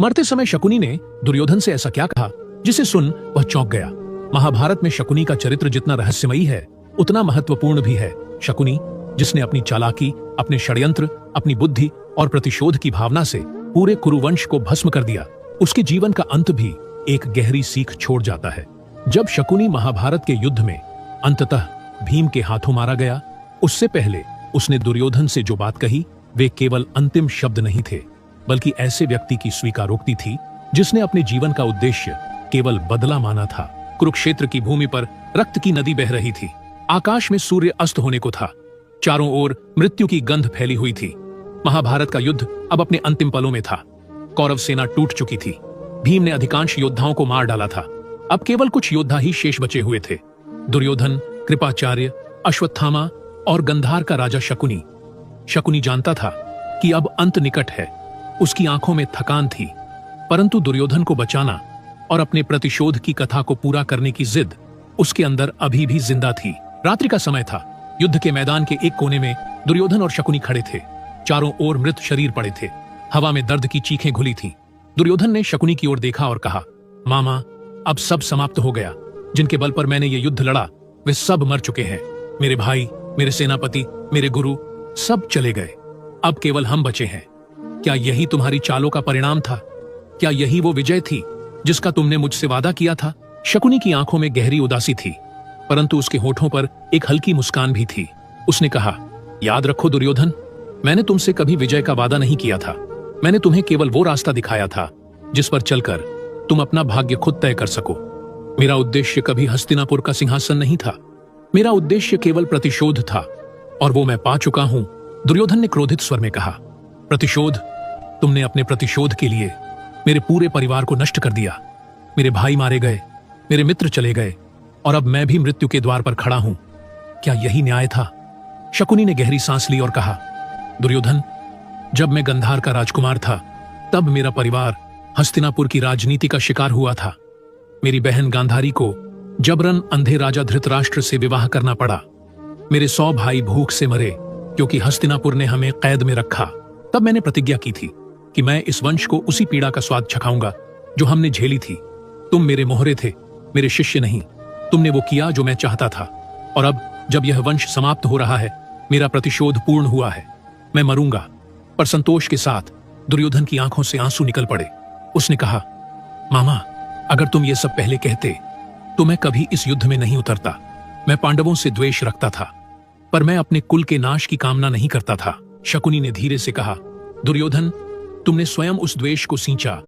मरते समय शकुनी ने दुर्योधन से ऐसा क्या कहा जिसे सुन वह चौंक गया। महाभारत में शकुनी का चरित्र जितना रहस्यमयी है उतना महत्वपूर्ण भी है। शकुनी जिसने अपनी चालाकी, अपने षड्यंत्र, अपनी बुद्धि और प्रतिशोध की भावना से पूरे कुरुवंश को भस्म कर दिया, उसके जीवन का अंत भी एक गहरी सीख छोड़ जाता है। जब शकुनी महाभारत के युद्ध में अंततः भीम के हाथों मारा गया, उससे पहले उसने दुर्योधन से जो बात कही वे केवल अंतिम शब्द नहीं थे, बल्कि ऐसे व्यक्ति की स्वीकारोक्ति थी जिसने अपने जीवन का उद्देश्य केवल बदला माना था। कुरुक्षेत्र की भूमि पर रक्त की नदी बह रही थी। आकाश में सूर्य अस्त होने को था। चारों ओर मृत्यु की गंध फैली हुई थी। महाभारत का युद्ध अब अपने अंतिम पलों में था। कौरव सेना टूट चुकी थी। भीम ने अधिकांश योद्धाओं को मार डाला था। अब केवल कुछ योद्धा ही शेष बचे हुए थे। दुर्योधन, कृपाचार्य, अश्वत्थामा और गंधार का राजा शकुनी। शकुनी जानता था कि अब अंत निकट है। उसकी आंखों में थकान थी, परंतु दुर्योधन को बचाना और अपने प्रतिशोध की कथा को पूरा करने की जिद उसके अंदर अभी भी जिंदा थी। रात्रि का समय था। युद्ध के मैदान के एक कोने में दुर्योधन और शकुनी खड़े थे। चारों ओर मृत शरीर पड़े थे। हवा में दर्द की चीखें घुली थीं। दुर्योधन ने शकुनी की ओर देखा और कहा, मामा, अब सब समाप्त हो गया। जिनके बल पर मैंने ये युद्ध लड़ा वे सब मर चुके हैं। मेरे भाई, मेरे सेनापति, मेरे गुरु सब चले गए। अब केवल हम बचे हैं। क्या यही तुम्हारी चालों का परिणाम था? क्या यही वो विजय थी जिसका तुमने मुझसे वादा किया था? शकुनी की आंखों में गहरी उदासी थी, परंतु उसके होठों पर एक हल्की मुस्कान भी थी। उसने कहा, याद रखो दुर्योधन, मैंने तुमसे कभी विजय का वादा नहीं किया था। मैंने तुम्हें केवल वो रास्ता दिखाया था जिस पर चलकर तुम अपना भाग्य खुद तय कर सको। मेरा उद्देश्य कभी हस्तिनापुर का सिंहासन नहीं था। मेरा उद्देश्य केवल प्रतिशोध था, और वो मैं पा चुका हूं। दुर्योधन ने क्रोधित स्वर में कहा, प्रतिशोध? तुमने अपने प्रतिशोध के लिए मेरे पूरे परिवार को नष्ट कर दिया। मेरे भाई मारे गए, मेरे मित्र चले गए, और अब मैं भी मृत्यु के द्वार पर खड़ा हूं। क्या यही न्याय था? शकुनी ने गहरी सांस ली और कहा, दुर्योधन, जब मैं गंधार का राजकुमार था तब मेरा परिवार हस्तिनापुर की राजनीति का शिकार हुआ था। मेरी बहन गांधारी को जबरन अंधे राजा धृतराष्ट्र से विवाह करना पड़ा। मेरे 100 भाई भूख से मरे क्योंकि हस्तिनापुर ने हमें कैद में रखा। तब मैंने प्रतिज्ञा की थी कि मैं इस वंश को उसी पीड़ा का स्वाद चखाऊंगा जो हमने झेली थी। तुम मेरे मोहरे थे, मेरे शिष्य नहीं। तुमने वो किया जो मैं चाहता था, और अब जब यह वंश समाप्त हो रहा है, मेरा प्रतिशोध पूर्ण हुआ है। मैं मरूंगा। पर संतोष के साथ दुर्योधन की आंखों से आंसू निकल पड़े। उसने कहा, मामा, अगर तुम ये सब पहले कहते तो मैं कभी इस युद्ध में नहीं उतरता। मैं पांडवों से द्वेष रखता था, पर मैं अपने कुल के नाश की कामना नहीं करता था। शकुनी ने धीरे से कहा, दुर्योधन, तुमने स्वयं उस द्वेष को सींचा